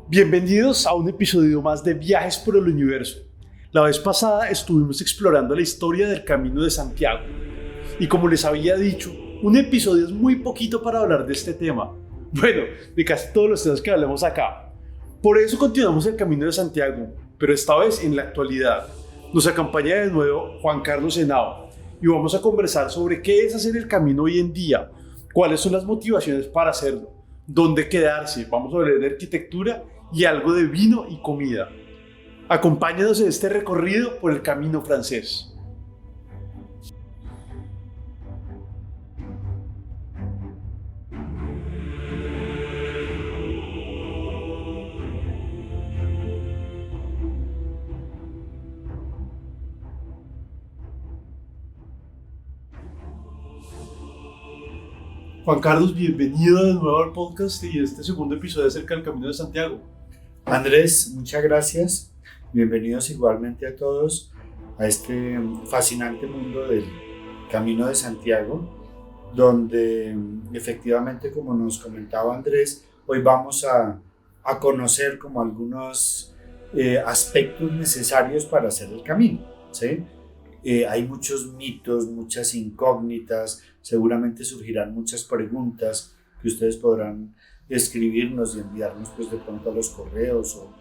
Bienvenidos a un episodio más de Viajes por el Universo. La vez pasada estuvimos explorando la historia del Camino de Santiago. Y como les había dicho, un episodio es muy poquito para hablar de este tema. Bueno, de casi todos los temas que hablemos acá. Por eso continuamos el Camino de Santiago, pero esta vez en la actualidad. Nos acompaña de nuevo Juan Carlos Henao y vamos a conversar sobre qué es hacer el camino hoy en día, cuáles son las motivaciones para hacerlo, dónde quedarse, vamos a hablar de arquitectura y algo de vino y comida. Acompáñanos en este recorrido por el camino francés. Juan Carlos, bienvenido de nuevo al podcast y este segundo episodio acerca del Camino de Santiago. Andrés, muchas gracias. Bienvenidos igualmente a todos a este fascinante mundo del Camino de Santiago, donde efectivamente, como nos comentaba Andrés, hoy vamos a conocer como algunos aspectos necesarios para hacer el camino, ¿sí? Hay muchos mitos, muchas incógnitas, seguramente surgirán muchas preguntas que ustedes podrán escribirnos y enviarnos pues de pronto a los correos o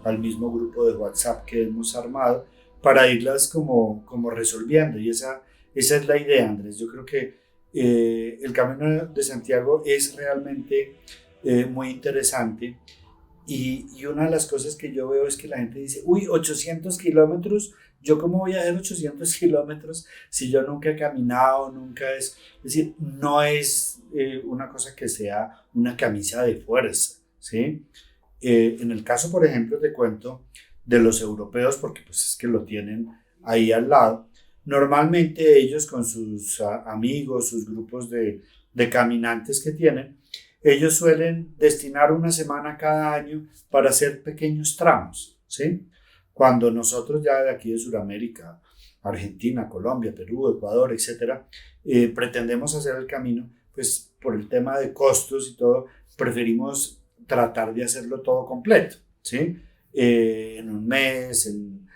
al mismo grupo de WhatsApp que hemos armado para irlas como resolviendo, y esa es la idea, Andrés. Yo creo que el Camino de Santiago es realmente muy interesante, y una de las cosas que yo veo es que la gente dice, uy, 800 kilómetros, ¿yo cómo voy a hacer 800 kilómetros si yo nunca he caminado, es decir, no es una cosa que sea una camisa de fuerza, ¿sí? En el caso, por ejemplo, te cuento de los europeos, porque pues es que lo tienen ahí al lado. Normalmente ellos con sus amigos, sus grupos de caminantes que tienen, ellos suelen destinar una semana cada año para hacer pequeños tramos, ¿sí? Cuando nosotros ya de aquí de Sudamérica, Argentina, Colombia, Perú, Ecuador, etcétera, pretendemos hacer el camino, pues por el tema de costos y todo, preferimos tratar de hacerlo todo completo, ¿sí? En un mes, en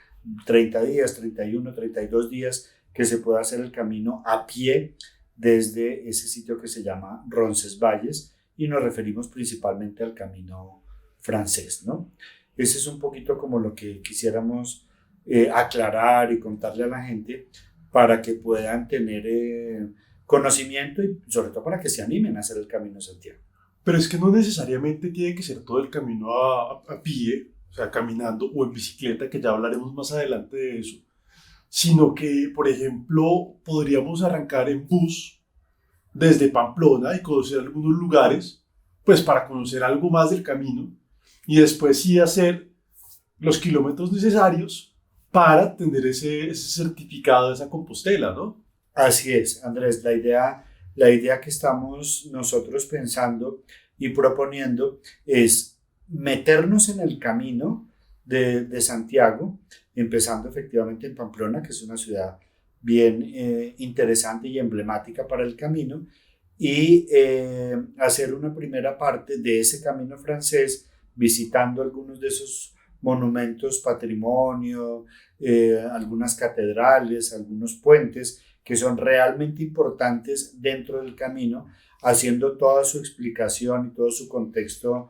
30 días, 31, 32 días, que se pueda hacer el camino a pie desde ese sitio que se llama Roncesvalles, y nos referimos principalmente al camino francés, ¿no? Ese es un poquito como lo que quisiéramos aclarar y contarle a la gente para que puedan tener conocimiento y sobre todo para que se animen a hacer el Camino de Santiago. Pero es que no necesariamente tiene que ser todo el camino a pie, o sea, caminando o en bicicleta, que ya hablaremos más adelante de eso, sino que, por ejemplo, podríamos arrancar en bus desde Pamplona y conocer algunos lugares, pues para conocer algo más del camino y después sí hacer los kilómetros necesarios para tener ese certificado de esa Compostela, ¿no? Así es, Andrés, la idea que estamos nosotros pensando y proponiendo es meternos en el camino de Santiago, empezando efectivamente en Pamplona, que es una ciudad bien interesante y emblemática para el camino, y hacer una primera parte de ese camino francés, visitando algunos de esos monumentos, patrimonio, algunas catedrales, algunos puentes que son realmente importantes dentro del camino, haciendo toda su explicación y todo su contexto,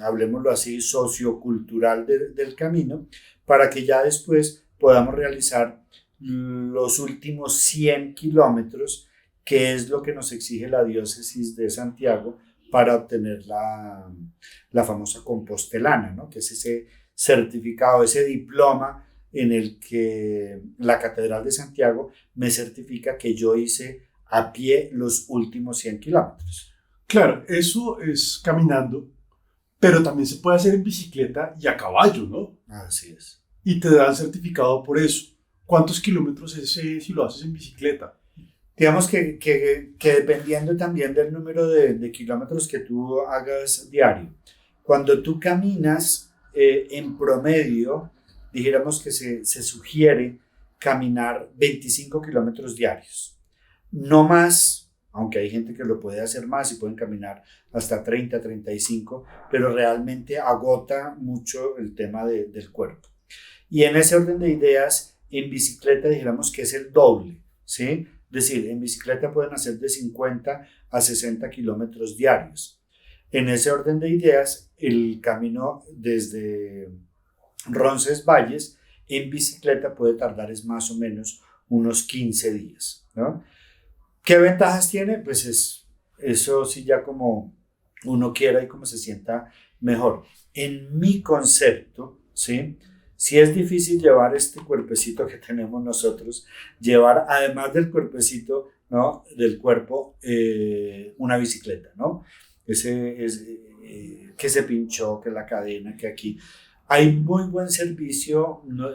hablemoslo así, sociocultural del camino, para que ya después podamos realizar los últimos 100 kilómetros, que es lo que nos exige la diócesis de Santiago para obtener la famosa compostelana, ¿no? Que es ese certificado, ese diploma en el que la Catedral de Santiago me certifica que yo hice a pie los últimos 100 kilómetros. Claro, eso es caminando, pero también se puede hacer en bicicleta y a caballo, ¿no? Así es. Y te dan certificado por eso. ¿Cuántos kilómetros es si lo haces en bicicleta? Digamos que dependiendo también del número de kilómetros que tú hagas diario. Cuando tú caminas en promedio, dijéramos que se sugiere caminar 25 kilómetros diarios. No más, aunque hay gente que lo puede hacer más y pueden caminar hasta 30, 35, pero realmente agota mucho el tema del cuerpo. Y en ese orden de ideas, en bicicleta dijéramos que es el doble, ¿sí? Es decir, en bicicleta pueden hacer de 50 a 60 kilómetros diarios. En ese orden de ideas, el camino desde Roncesvalles en bicicleta puede tardar es más o menos unos 15 días, ¿no? ¿Qué ventajas tiene? Pues eso sí ya como uno quiera y como se sienta mejor. En mi concepto, ¿sí? Sí es difícil llevar este cuerpecito que tenemos nosotros, llevar además del cuerpecito, ¿no? Del cuerpo, una bicicleta, ¿no? Que se pinchó, que la cadena, que aquí. Hay muy buen servicio, ¿no?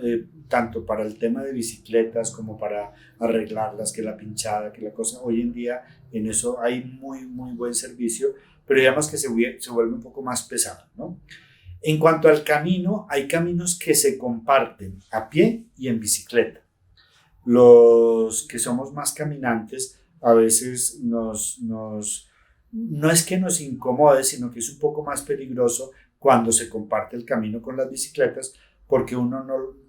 Tanto para el tema de bicicletas como para arreglarlas, que la pinchada, que la cosa. Hoy en día en eso hay muy, muy buen servicio, pero digamos que se vuelve un poco más pesado, ¿no? En cuanto al camino, hay caminos que se comparten a pie y en bicicleta. Los que somos más caminantes a veces no es que nos incomode, sino que es un poco más peligroso cuando se comparte el camino con las bicicletas, porque uno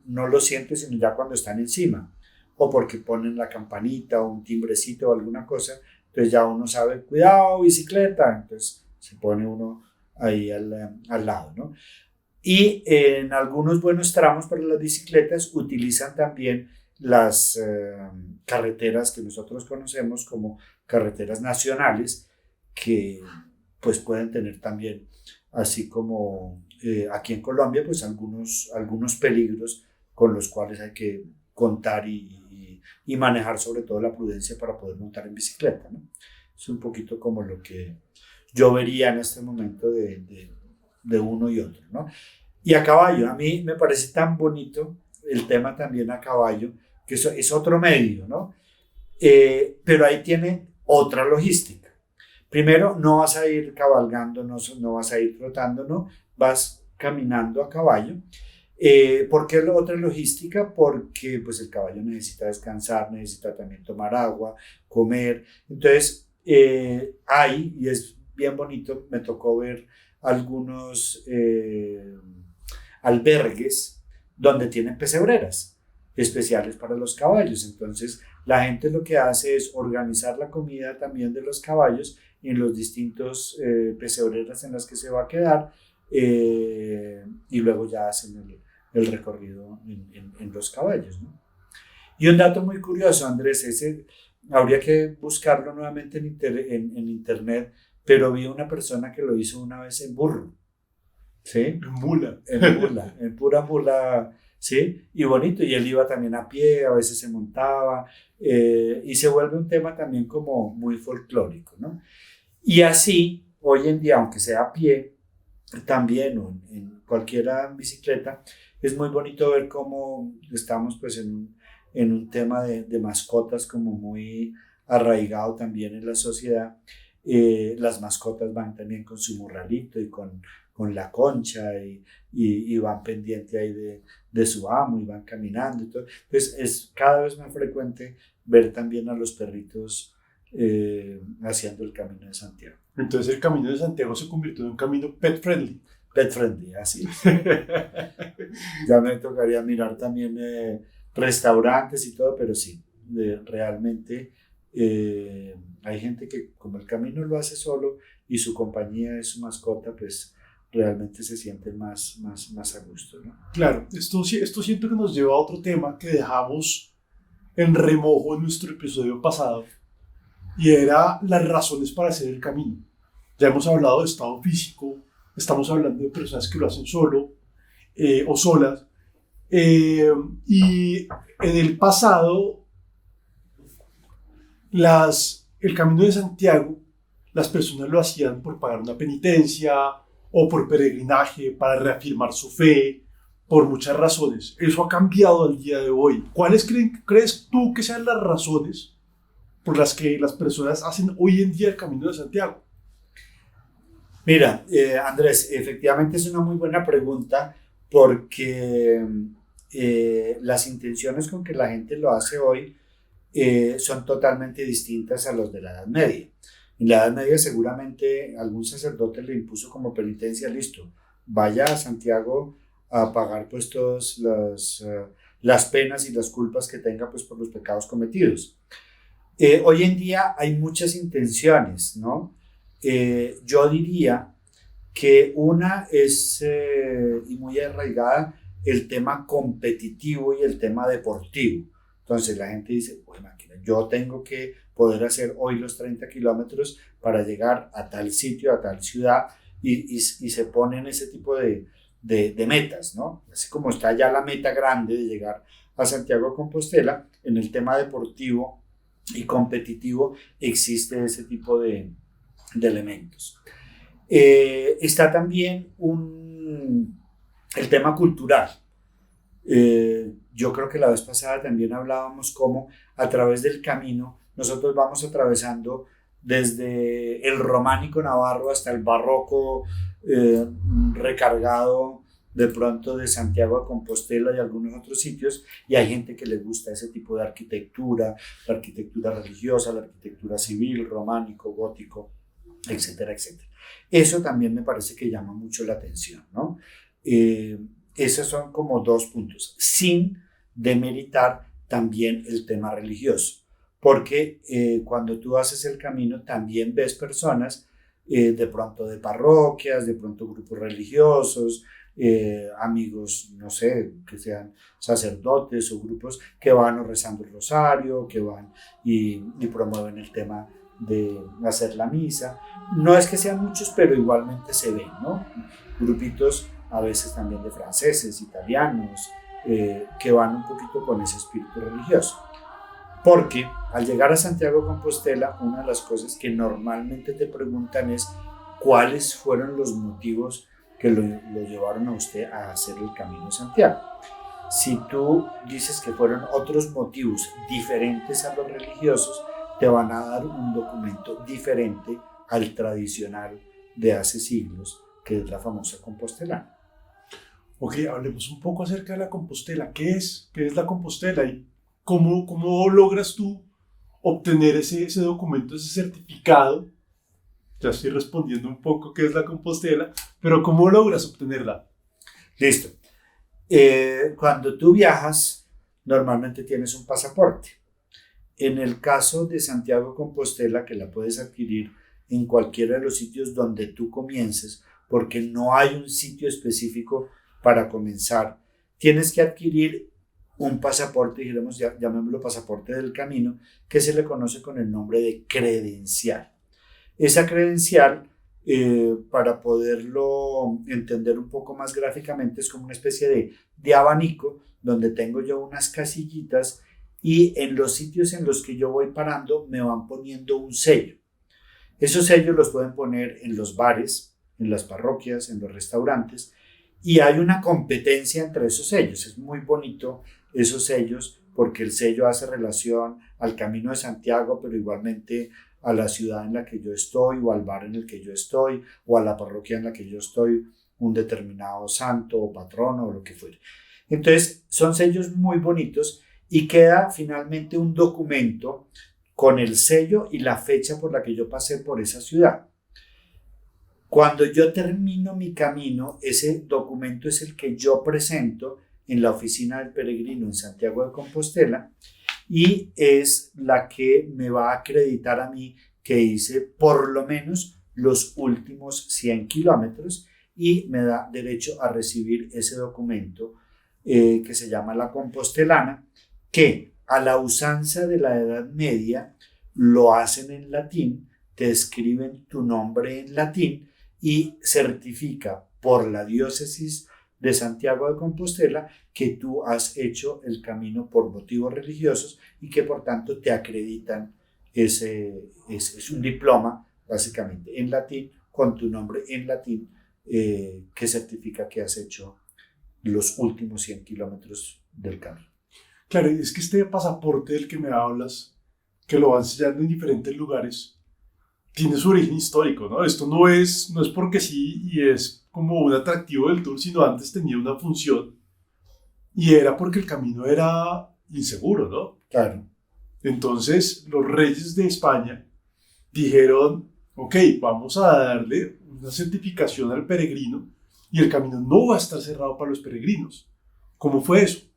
no lo siente sino ya cuando están encima, o porque ponen la campanita o un timbrecito o alguna cosa, entonces ya uno sabe, cuidado bicicleta, entonces se pone uno ahí al lado, ¿no? Y en algunos buenos tramos para las bicicletas utilizan también las carreteras que nosotros conocemos como carreteras nacionales, que pues pueden tener también, así como aquí en Colombia, pues algunos peligros con los cuales hay que contar y manejar sobre todo la prudencia para poder montar en bicicleta, ¿no? Es un poquito como lo que yo vería en este momento de uno y otro, ¿no? Y a caballo, a mí me parece tan bonito el tema también a caballo, que eso es otro medio, ¿no? Pero ahí tiene otra logística. Primero, no vas a ir cabalgando, no vas a ir trotando, no, vas caminando a caballo. ¿Por qué otra logística? Porque pues, el caballo necesita descansar, necesita también tomar agua, comer. Entonces, y es bien bonito, me tocó ver algunos albergues donde tienen pesebreras especiales para los caballos. Entonces, la gente lo que hace es organizar la comida también de los caballos en los distintos pesebreras en las que se va a quedar, y luego ya hacen el recorrido en los caballos, ¿no? Y un dato muy curioso, Andrés, habría que buscarlo nuevamente en internet, pero vi una persona que lo hizo una vez en burro, ¿sí? En mula. En pura mula, ¿sí? Y bonito, y él iba también a pie, a veces se montaba, y se vuelve un tema también como muy folclórico, ¿no? Y así, hoy en día, aunque sea a pie, también o en cualquiera bicicleta, es muy bonito ver cómo estamos pues en un tema de mascotas como muy arraigado también en la sociedad. Las mascotas van también con su morralito y con la concha y van pendiente ahí de su amo y van caminando y todo. Entonces es cada vez más frecuente ver también a los perritos haciendo el Camino de Santiago. Entonces el Camino de Santiago se convirtió en un camino pet friendly. Pet friendly, así es. Ya me tocaría mirar también restaurantes y todo, pero sí, realmente hay gente que como el camino lo hace solo y su compañía es su mascota, pues realmente se siente más a gusto, ¿no? Claro, esto siento que nos lleva a otro tema que dejamos en remojo en nuestro episodio pasado, y era las razones para hacer el camino. Ya hemos hablado de estado físico, estamos hablando de personas que lo hacen solo o solas, y en el pasado el Camino de Santiago, las personas lo hacían por pagar una penitencia o por peregrinaje, para reafirmar su fe, por muchas razones. Eso ha cambiado al día de hoy. ¿Cuáles crees tú que sean las razones por las que las personas hacen hoy en día el Camino de Santiago? Mira, Andrés, efectivamente es una muy buena pregunta, porque las intenciones con que la gente lo hace hoy son totalmente distintas a los de la Edad Media. En la Edad Media seguramente algún sacerdote le impuso como penitencia, listo, vaya a Santiago a pagar pues todas las penas y las culpas que tenga pues por los pecados cometidos. Hoy en día hay muchas intenciones, ¿no? Yo diría que una es, y muy arraigada, el tema competitivo y el tema deportivo. Entonces la gente dice, pues máquina, yo tengo que poder hacer hoy los 30 kilómetros para llegar a tal sitio, a tal ciudad, y se ponen ese tipo de metas, ¿no? Así como está ya la meta grande de llegar a Santiago de Compostela, en el tema deportivo y competitivo existe ese tipo de elementos. Está también el tema cultural. Yo creo que la vez pasada también hablábamos cómo a través del camino nosotros vamos atravesando desde el románico navarro hasta el barroco recargado de pronto de Santiago de Compostela y algunos otros sitios, y hay gente que le gusta ese tipo de arquitectura, la arquitectura religiosa, la arquitectura civil, románico, gótico, etcétera, etcétera. Eso también me parece que llama mucho la atención, ¿no? Esos son como dos puntos, sin demeritar también el tema religioso, porque cuando tú haces el camino también ves personas de pronto de parroquias, de pronto grupos religiosos, amigos, no sé, que sean sacerdotes o grupos que van rezando el rosario, que van y promueven el tema de hacer la misa. No es que sean muchos, pero igualmente se ven, ¿no? Grupitos a veces también de franceses, italianos, que van un poquito con ese espíritu religioso. Porque al llegar a Santiago de Compostela, una de las cosas que normalmente te preguntan es cuáles fueron los motivos que lo llevaron a usted a hacer el Camino de Santiago. Si tú dices que fueron otros motivos diferentes a los religiosos, te van a dar un documento diferente al tradicional de hace siglos, que es la famosa Compostelana. Ok, hablemos un poco acerca de la Compostela. ¿Qué es? ¿Qué es la Compostela? ¿Y cómo logras tú obtener ese documento, ese certificado? Ya estoy respondiendo un poco qué es la Compostela, pero ¿cómo logras obtenerla? Listo. Cuando tú viajas, normalmente tienes un pasaporte. En el caso de Santiago de Compostela, que la puedes adquirir en cualquiera de los sitios donde tú comiences, porque no hay un sitio específico para comenzar, tienes que adquirir un pasaporte, digamos, llamémoslo pasaporte del camino, que se le conoce con el nombre de credencial. Esa credencial, para poderlo entender un poco más gráficamente, es como una especie de abanico donde tengo yo unas casillitas y en los sitios en los que yo voy parando me van poniendo un sello. Esos sellos los pueden poner en los bares, en las parroquias, en los restaurantes, y hay una competencia entre esos sellos. Es muy bonito esos sellos porque el sello hace relación al Camino de Santiago, pero igualmente a la ciudad en la que yo estoy, o al bar en el que yo estoy, o a la parroquia en la que yo estoy, un determinado santo o patrono o lo que fuere. Entonces son sellos muy bonitos y queda finalmente un documento con el sello y la fecha por la que yo pasé por esa ciudad. Cuando yo termino mi camino, ese documento es el que yo presento en la oficina del peregrino en Santiago de Compostela y es la que me va a acreditar a mí que hice por lo menos los últimos 100 kilómetros y me da derecho a recibir ese documento que se llama la Compostelana, que a la usanza de la Edad Media lo hacen en latín, te escriben tu nombre en latín y certifica por la diócesis de Santiago de Compostela que tú has hecho el camino por motivos religiosos y que por tanto te acreditan es un diploma básicamente en latín con tu nombre en latín que certifica que has hecho los últimos 100 kilómetros del camino. Claro, y es que este pasaporte del que me hablas, que lo van sellando en diferentes lugares, tiene su origen histórico, ¿no? Esto no es porque sí y es como un atractivo del tour, sino antes tenía una función y era porque el camino era inseguro, ¿no? Claro. Entonces los reyes de España dijeron, ok, vamos a darle una certificación al peregrino y el camino no va a estar cerrado para los peregrinos. ¿Cómo fue eso?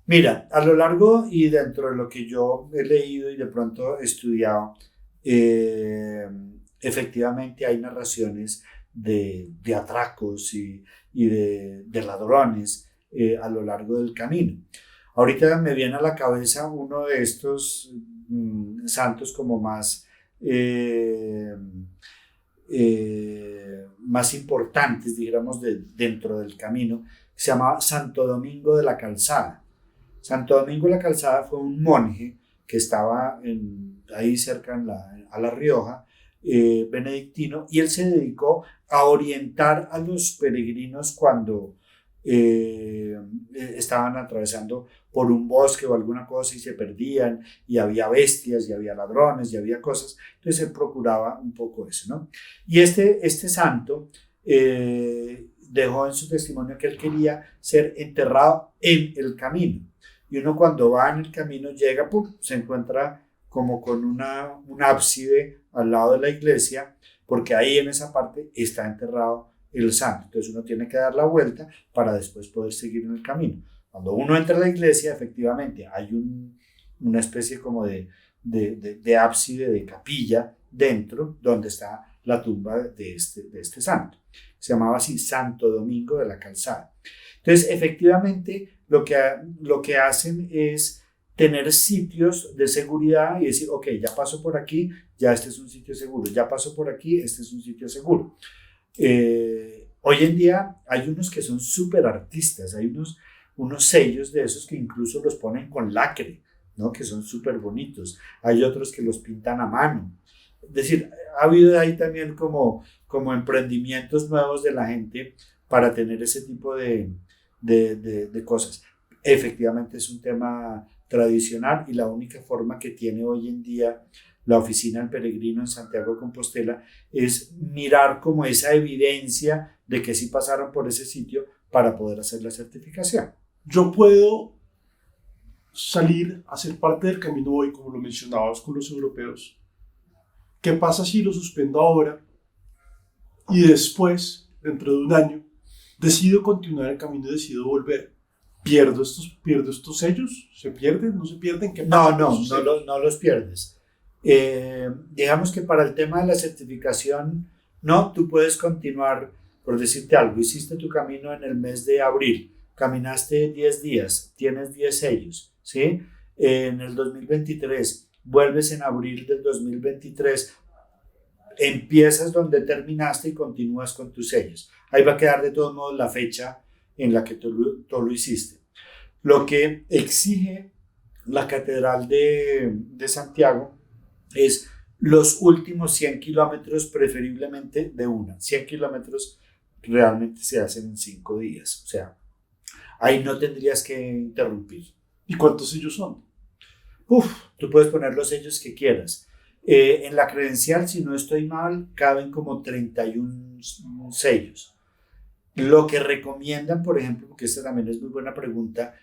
Mira, a lo largo y dentro de lo que yo he leído y de pronto he estudiado, eh, efectivamente hay narraciones de atracos y de ladrones a lo largo del camino. Ahorita me viene a la cabeza uno de estos santos como eh, más importantes, digamos, dentro del camino, que se llama Santo Domingo de la Calzada. Santo Domingo de la Calzada fue un monje que estaba ahí cerca a La Rioja, benedictino, y él se dedicó a orientar a los peregrinos cuando estaban atravesando por un bosque o alguna cosa y se perdían y había bestias y había ladrones y había cosas. Entonces él procuraba un poco eso, ¿no? Y este santo dejó en su testimonio que él quería ser enterrado en el camino. Y uno cuando va en el camino llega, ¡pum!, se encuentra como con un ábside al lado de la iglesia, porque ahí en esa parte está enterrado el santo. Entonces uno tiene que dar la vuelta para después poder seguir en el camino. Cuando uno entra a la iglesia, efectivamente hay una especie como de ábside, de capilla dentro, donde está la tumba de este santo. Se llamaba así Santo Domingo de la Calzada. Entonces, efectivamente, lo que hacen es tener sitios de seguridad y decir, ok, ya paso por aquí, ya este es un sitio seguro, ya paso por aquí, este es un sitio seguro. Hoy en día hay unos que son súper artistas, hay unos sellos de esos que incluso los ponen con lacre, ¿no?, que son súper bonitos. Hay otros que los pintan a mano. Es decir, ha habido ahí también como emprendimientos nuevos de la gente para tener ese tipo de cosas. Efectivamente es un tema tradicional y la única forma que tiene hoy en día la oficina del peregrino en Santiago de Compostela es mirar como esa evidencia de que sí pasaron por ese sitio para poder hacer la certificación. Yo puedo salir a ser parte del camino hoy, como lo mencionabas con los europeos. ¿Qué pasa si lo suspendo ahora y después, dentro de un año, decido continuar el camino y decido volver? ¿Pierdo estos sellos? ¿Se pierden? ¿No se pierden? ¿Qué pasa? No los pierdes. Digamos que para el tema de la certificación, no, tú puedes continuar, por decirte algo, hiciste tu camino en el mes de abril, caminaste 10 días, tienes 10 sellos, ¿sí? En el 2023, vuelves en abril del 2023, empiezas donde terminaste y continúas con tus sellos. Ahí va a quedar de todos modos la fecha en la que tú lo hiciste. Lo que exige la Catedral de Santiago es los últimos 100 kilómetros, preferiblemente de una. 100 kilómetros realmente se hacen en 5 días. O sea, ahí no tendrías que interrumpir. ¿Y cuántos sellos son? Tú puedes poner los sellos que quieras. En la credencial, si no estoy mal, caben como 31 sellos. Lo que recomiendan, por ejemplo, porque esta también es muy buena pregunta,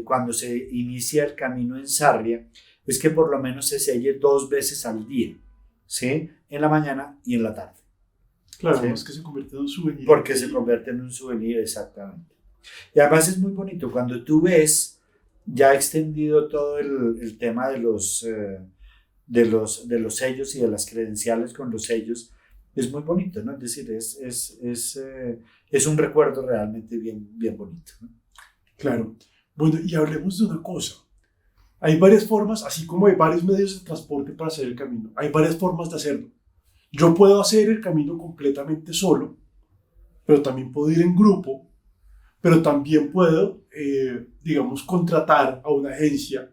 cuando se inicia el camino en Sarria, es que por lo menos se selle 2 veces al día, ¿sí? En la mañana y en la tarde. Claro, ¿sí? es que se convierte en un souvenir. Porque se convierte en un souvenir, exactamente. Y además es muy bonito, cuando tú ves ya extendido todo el tema de los sellos y de las credenciales con los sellos, es muy bonito, ¿no? Es decir, es un recuerdo realmente bien bonito, ¿no? Claro. Bueno, y hablemos de una cosa. Hay varias formas, así como hay varios medios de transporte para hacer el camino, hay varias formas de hacerlo. Yo puedo hacer el camino completamente solo, pero también puedo ir en grupo, pero también puedo, digamos, contratar a una agencia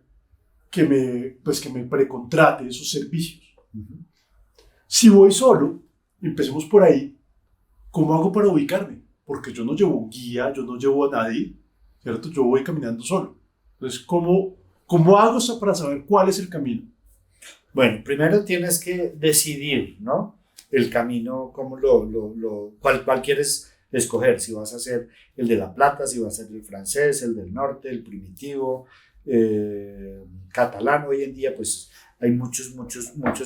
que me precontrate esos servicios. Uh-huh. Si voy solo, empecemos por ahí, ¿cómo hago para ubicarme? Porque yo no llevo un guía, yo no llevo a nadie, ¿cierto? Yo voy caminando solo. Entonces, ¿cómo hago para saber cuál es el camino? Bueno, primero tienes que decidir, ¿no? El camino, cuál quieres escoger, si vas a hacer el de La Plata, si vas a hacer el francés, el del norte, el primitivo, catalán. Hoy en día pues hay muchos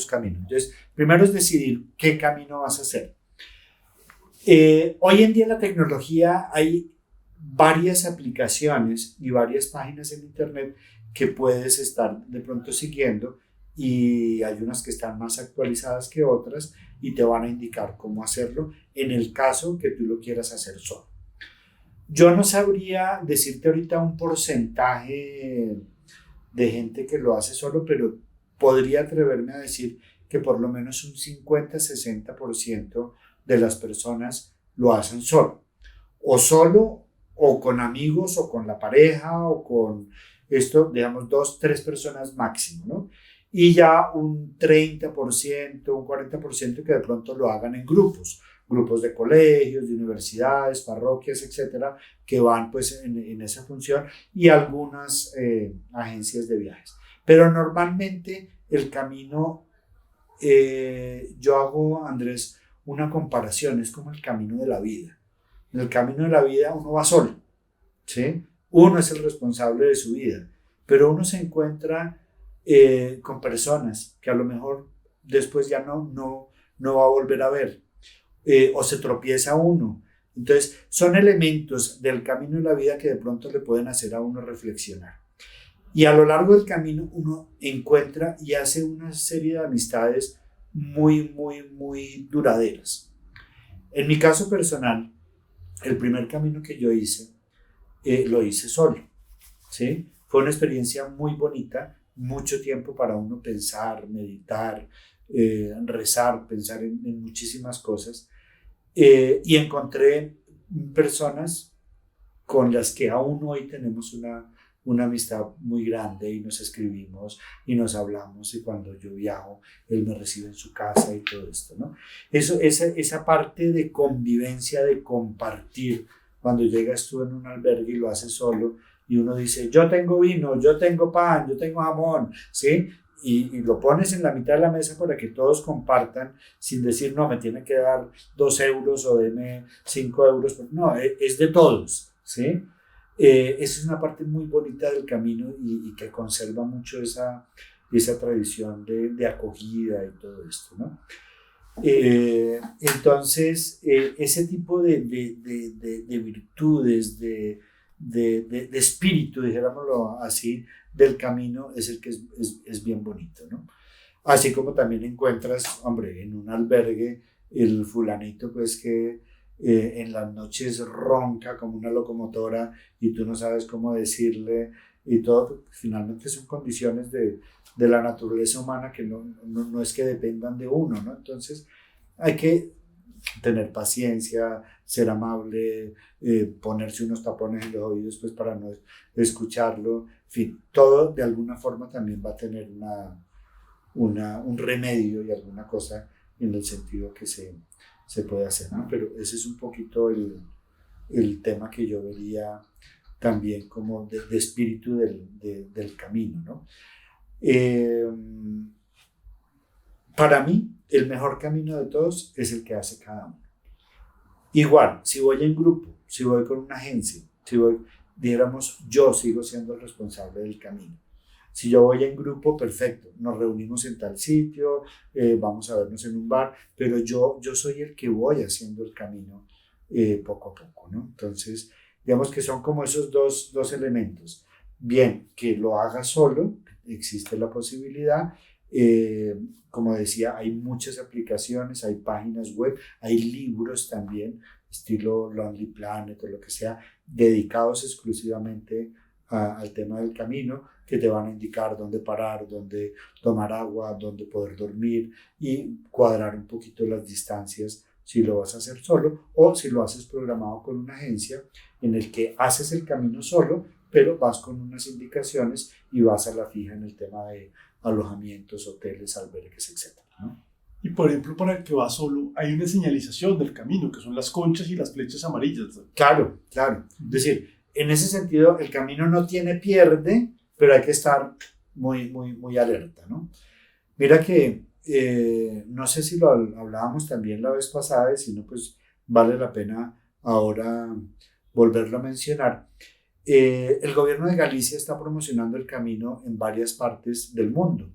caminos. Entonces, primero es decidir qué camino vas a hacer. Hoy en día en la tecnología hay varias aplicaciones y varias páginas en internet que puedes estar de pronto siguiendo, y hay unas que están más actualizadas que otras y te van a indicar cómo hacerlo en el caso que tú lo quieras hacer solo. Yo no sabría decirte ahorita un porcentaje de gente que lo hace solo, pero podría atreverme a decir que por lo menos un 50-60% de las personas lo hacen solo, o con amigos, o con la pareja, o con esto, digamos, 2-3 personas máximo, ¿no? Y ya un 30%, un 40% que de pronto lo hagan en grupos de colegios, de universidades, parroquias, etcétera, que van pues en esa función, y algunas agencias de viajes. Pero normalmente el camino, yo hago, Andrés, una comparación, es como el camino de la vida. En el camino de la vida uno va solo, ¿sí? Uno es el responsable de su vida, pero uno se encuentra con personas que a lo mejor después ya no va a volver a ver, o se tropieza uno. Entonces son elementos del camino de la vida que de pronto le pueden hacer a uno reflexionar. Y a lo largo del camino uno encuentra y hace una serie de amistades muy duraderas. En mi caso personal, el primer camino que yo hice, lo hice solo, ¿sí? Fue una experiencia muy bonita, mucho tiempo para uno pensar, meditar, rezar, pensar en muchísimas cosas, y encontré personas con las que aún hoy tenemos una amistad muy grande, y nos escribimos y nos hablamos, y cuando yo viajo él me recibe en su casa y todo esto, ¿no? Esa parte de convivencia, de compartir, cuando llegas tú en un albergue y lo haces solo, y uno dice, yo tengo vino, yo tengo pan, yo tengo jamón, ¿sí? Y lo pones en la mitad de la mesa para que todos compartan, sin decir, no, me tiene que dar 2 euros o deme 5 euros. No, es de todos, ¿sí? Esa es una parte muy bonita del camino, y que conserva mucho esa tradición de acogida y todo esto, ¿no? Entonces, ese tipo de virtudes, de espíritu, dijéramoslo así, del camino es el que es bien bonito, ¿no? Así como también encuentras, hombre, en un albergue, el fulanito pues que en las noches ronca como una locomotora y tú no sabes cómo decirle, y todo, finalmente son condiciones de la naturaleza humana que no es que dependan de uno, ¿no? Entonces hay que tener paciencia, ser amable, ponerse unos tapones en los oídos pues para no escucharlo, en fin, todo de alguna forma también va a tener un remedio y alguna cosa en el sentido que se puede hacer, ¿no? Pero ese es un poquito el tema que yo vería también como de espíritu del camino, ¿no? Para mí, el mejor camino de todos es el que hace cada uno. Igual, si voy en grupo, si voy con una agencia, si voy, dijéramos, yo sigo siendo el responsable del camino. Si yo voy en grupo, perfecto, nos reunimos en tal sitio, vamos a vernos en un bar, pero yo soy el que voy haciendo el camino poco a poco, ¿no? Entonces, digamos que son como esos dos elementos. Bien, que lo haga solo, existe la posibilidad. Como decía, hay muchas aplicaciones, hay páginas web, hay libros también, estilo Lonely Planet o lo que sea, dedicados exclusivamente al tema del camino, que te van a indicar dónde parar, dónde tomar agua, dónde poder dormir, y cuadrar un poquito las distancias si lo vas a hacer solo, o si lo haces programado con una agencia en el que haces el camino solo, pero vas con unas indicaciones y vas a la fija en el tema de alojamientos, hoteles, albergues, etc., ¿no? Y por ejemplo, para el que va solo, hay una señalización del camino, que son las conchas y las flechas amarillas, ¿no? Claro. Es decir, en ese sentido, el camino no tiene pierde, pero hay que estar muy alerta, ¿no? Mira que, no sé si lo hablábamos también la vez pasada, y si no, pues vale la pena ahora volverlo a mencionar. El gobierno de Galicia está promocionando el camino en varias partes del mundo,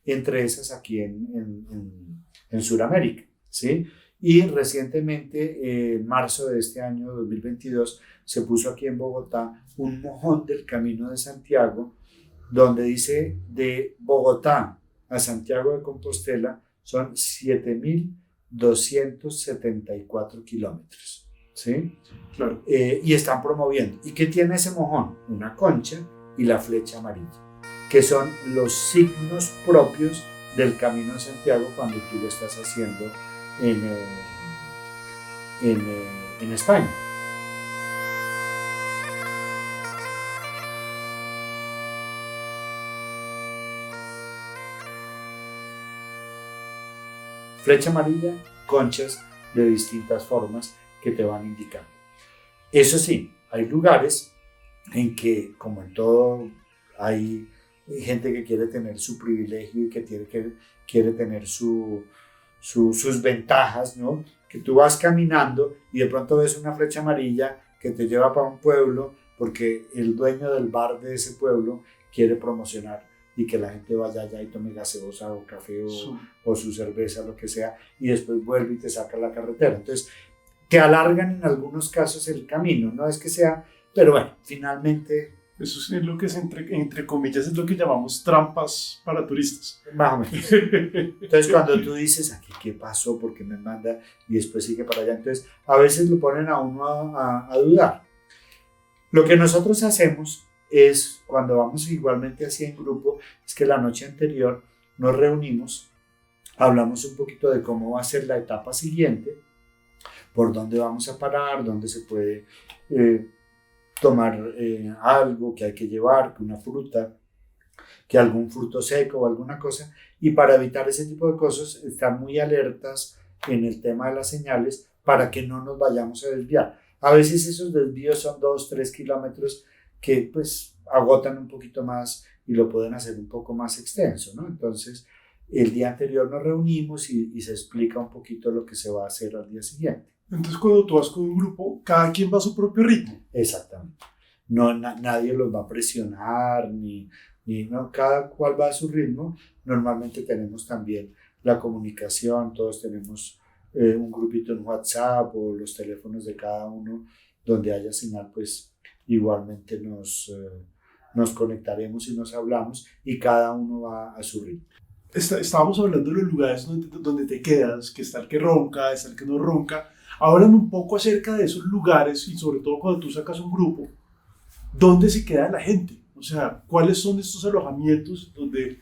entre esas aquí en Sudamérica, ¿sí? Y recientemente, en marzo de este año 2022, se puso aquí en Bogotá un mojón del Camino de Santiago, donde dice de Bogotá a Santiago de Compostela son 7.274 kilómetros, ¿sí? Claro. Y están promoviendo. ¿Y qué tiene ese mojón? Una concha y la flecha amarilla, que son los signos propios del Camino de Santiago cuando tú lo estás haciendo en España. Flecha amarilla, conchas de distintas formas que te van indicando. Eso sí, hay lugares en que, como en todo, hay gente que quiere tener su privilegio y que quiere tener sus ventajas, ¿no? Que tú vas caminando y de pronto ves una flecha amarilla que te lleva para un pueblo porque el dueño del bar de ese pueblo quiere promocionar y que la gente vaya allá y tome gaseosa o café o su cerveza, lo que sea, y después vuelve y te saca a la carretera. Entonces, te alargan en algunos casos el camino, no es que sea, pero bueno, finalmente... Eso es lo que es, entre comillas, es lo que llamamos trampas para turistas. Más o menos. Entonces, cuando tú dices, aquí, ¿qué pasó? ¿Por qué me manda? Y después sigue para allá. Entonces, a veces lo ponen a uno a dudar. Lo que nosotros hacemos es, cuando vamos igualmente así en grupo, es que la noche anterior nos reunimos, hablamos un poquito de cómo va a ser la etapa siguiente, por dónde vamos a parar, dónde se puede tomar algo que hay que llevar, que una fruta, que algún fruto seco o alguna cosa, y para evitar ese tipo de cosas, estar muy alertas en el tema de las señales para que no nos vayamos a desviar. A veces esos desvíos son 2-3 kilómetros que pues agotan un poquito más y lo pueden hacer un poco más extenso, ¿no? Entonces, el día anterior nos reunimos y se explica un poquito lo que se va a hacer al día siguiente. Entonces, cuando tú vas con un grupo, cada quien va a su propio ritmo. Exactamente. No, nadie los va a presionar, no, cada cual va a su ritmo. Normalmente tenemos también la comunicación, todos tenemos un grupito en WhatsApp o los teléfonos de cada uno donde haya señal, pues igualmente nos conectaremos y nos hablamos y cada uno va a su ritmo. Estábamos hablando de los lugares donde te quedas, que está el que ronca, está el que no ronca. Háblame un poco acerca de esos lugares y sobre todo cuando tú sacas un grupo, ¿dónde se queda la gente? O sea, ¿cuáles son estos alojamientos donde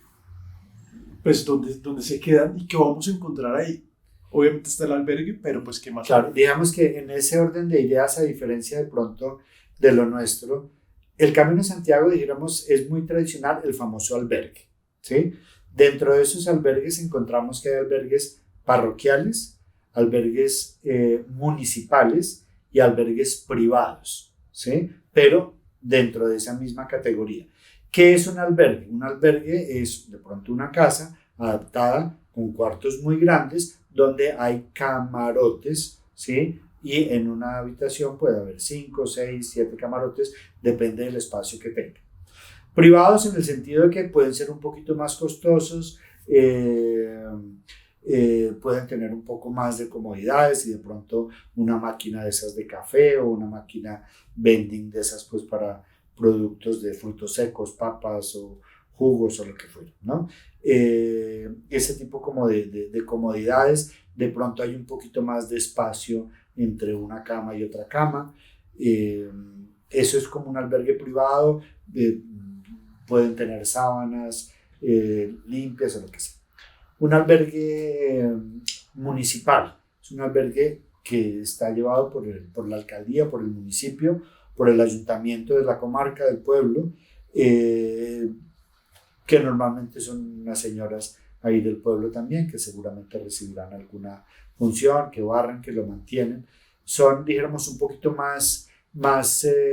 se quedan y qué vamos a encontrar ahí? Obviamente está el albergue, pero pues ¿qué más? Claro, digamos que en ese orden de ideas, a diferencia de pronto de lo nuestro, el Camino de Santiago, dijéramos, es muy tradicional, el famoso albergue, ¿sí? Dentro de esos albergues encontramos que hay albergues parroquiales, albergues municipales y albergues privados, ¿sí? Pero dentro de esa misma categoría. ¿Qué es un albergue? Un albergue es de pronto una casa adaptada con cuartos muy grandes donde hay camarotes, ¿sí? Y en una habitación puede haber 5, 6, 7 camarotes, depende del espacio que tenga. Privados en el sentido de que pueden ser un poquito más costosos, pueden tener un poco más de comodidades y de pronto una máquina de esas de café o una máquina vending de esas pues para productos de frutos secos, papas o jugos o lo que fuera, ¿no? Ese tipo como de comodidades. De pronto hay un poquito más de espacio entre una cama y otra cama. Eso es como un albergue privado. Pueden tener sábanas limpias o lo que sea. Un albergue municipal es un albergue que está llevado por la alcaldía, por el municipio, por el ayuntamiento de la comarca, del pueblo, que normalmente son unas señoras ahí del pueblo también, que seguramente recibirán alguna función, que barran, que lo mantienen. Son, dijéramos, un poquito más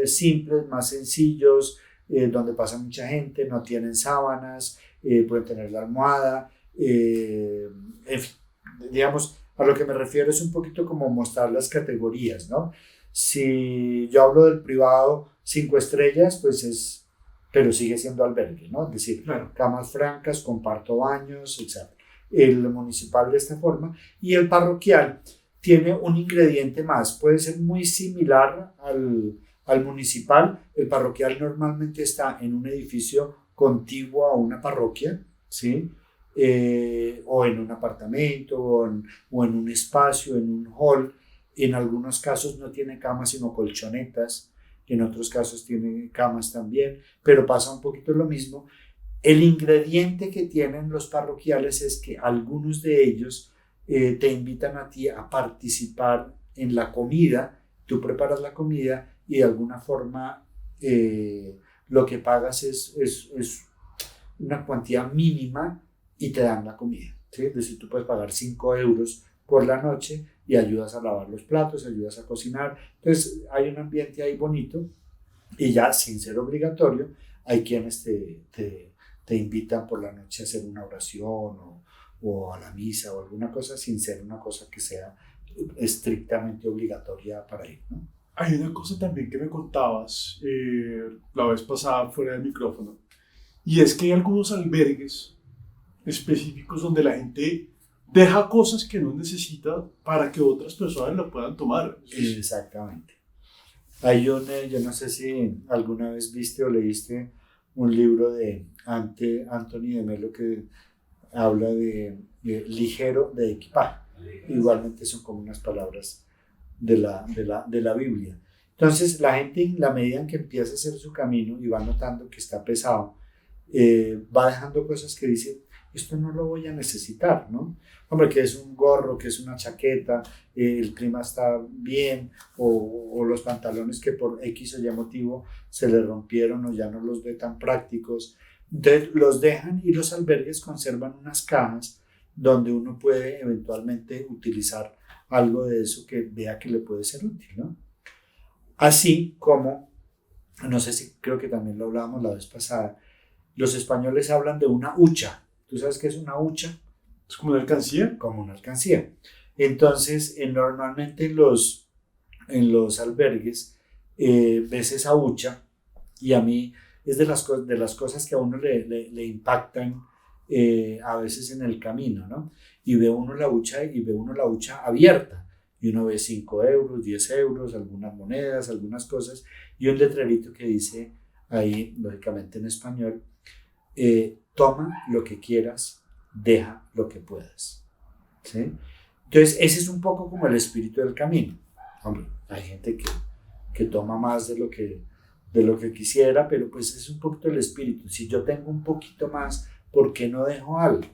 simples, más sencillos, donde pasa mucha gente, no tienen sábanas, pueden tener la almohada, en fin, digamos, a lo que me refiero es un poquito como mostrar las categorías, ¿no? Si yo hablo del privado 5 estrellas, pues pero sigue siendo albergue, ¿no? Es decir, Claro. camas francas, comparto baños, etc. El municipal de esta forma, y el parroquial tiene un ingrediente más, puede ser muy similar al municipal. El parroquial normalmente está en un edificio contiguo a una parroquia, ¿sí? O en un apartamento, o en un espacio, en un hall. En algunos casos no tiene camas sino colchonetas, en otros casos tiene camas también, pero pasa un poquito lo mismo. El ingrediente que tienen los parroquiales es que algunos de ellos te invitan a ti a participar en la comida. Tú preparas la comida y de alguna forma lo que pagas es una cuantía mínima y te dan la comida, ¿sí? Es decir, tú puedes pagar 5 euros por la noche y ayudas a lavar los platos, ayudas a cocinar. Entonces hay un ambiente ahí bonito, y ya sin ser obligatorio hay quienes te invitan por la noche a hacer una oración o a la misa o alguna cosa, sin ser una cosa que sea estrictamente obligatoria para ir, ¿no? Hay una cosa también que me contabas la vez pasada fuera del micrófono, y es que hay algunos albergues específicos donde la gente deja cosas que no necesita para que otras personas lo puedan tomar. Exactamente. Hay yo no sé si alguna vez viste o leíste un libro de Anthony de Melo que habla de ligero de equipaje. Igualmente son como unas palabras de la Biblia. Entonces la gente, en la medida en que empieza a hacer su camino y va notando que está pesado, va dejando cosas que dice, esto no lo voy a necesitar, ¿no? Hombre, que es un gorro, que es una chaqueta, el clima está bien, o los pantalones que por X o Y motivo se le rompieron o ya no los ve tan prácticos. Entonces los dejan, y los albergues conservan unas cajas donde uno puede eventualmente utilizar algo de eso que vea que le puede ser útil, ¿no? Así como, no sé si creo que también lo hablábamos la vez pasada, los españoles hablan de una hucha. ¿Tú sabes qué es una hucha? ¿Es como una alcancía? Como una alcancía. Entonces, normalmente en los albergues ves esa hucha, y a mí es de las cosas que a uno le impactan a veces en el camino, ¿no? Y ve uno la hucha abierta, y uno ve 5 euros, 10 euros, algunas monedas, algunas cosas, y un letrerito que dice ahí, lógicamente en español, toma lo que quieras, deja lo que puedas, ¿sí? Entonces ese es un poco como el espíritu del camino. Hombre, hay gente que toma más de lo que quisiera, pero pues es un poquito el espíritu. Si yo tengo un poquito más, ¿por qué no dejo algo?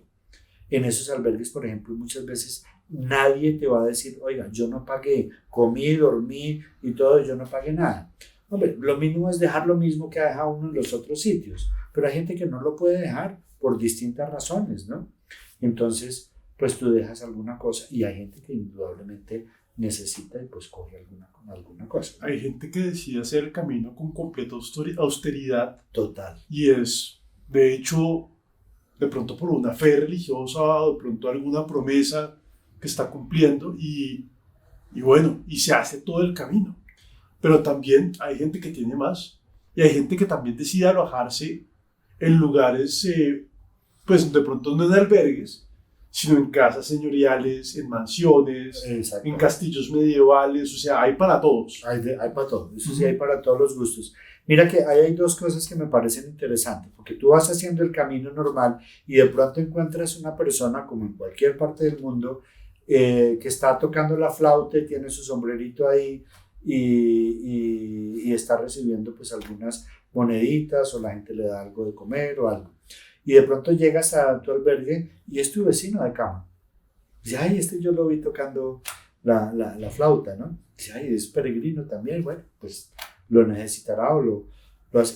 En esos albergues, por ejemplo, muchas veces nadie te va a decir, oiga, yo no pagué, comí, dormí y todo, yo no pagué nada. Hombre, lo mínimo es dejar lo mismo que ha dejado uno en los otros sitios, pero hay gente que no lo puede dejar por distintas razones, ¿no? Entonces, pues tú dejas alguna cosa, y hay gente que indudablemente necesita y pues coge alguna cosa. Hay gente que decide hacer el camino con completa austeridad. Total. Y es, de hecho, de pronto por una fe religiosa, o de pronto alguna promesa que está cumpliendo, y bueno, y se hace todo el camino. Pero también hay gente que tiene más, y hay gente que también decide alojarse en lugares, pues de pronto no en albergues, sino en casas señoriales, en mansiones, en castillos medievales. O sea, hay para todos. Hay para todos, eso sí, hay para todos los gustos. Mira que ahí hay dos cosas que me parecen interesantes, porque tú vas haciendo el camino normal y de pronto encuentras una persona, como en cualquier parte del mundo, que está tocando la flauta y tiene su sombrerito ahí y está recibiendo pues algunas moneditas, o la gente le da algo de comer o algo. Y de pronto llegas a tu albergue y es tu vecino de cama. Dice, ay, yo lo vi tocando la flauta, ¿no? Dice, ay, es peregrino también, bueno, pues lo necesitará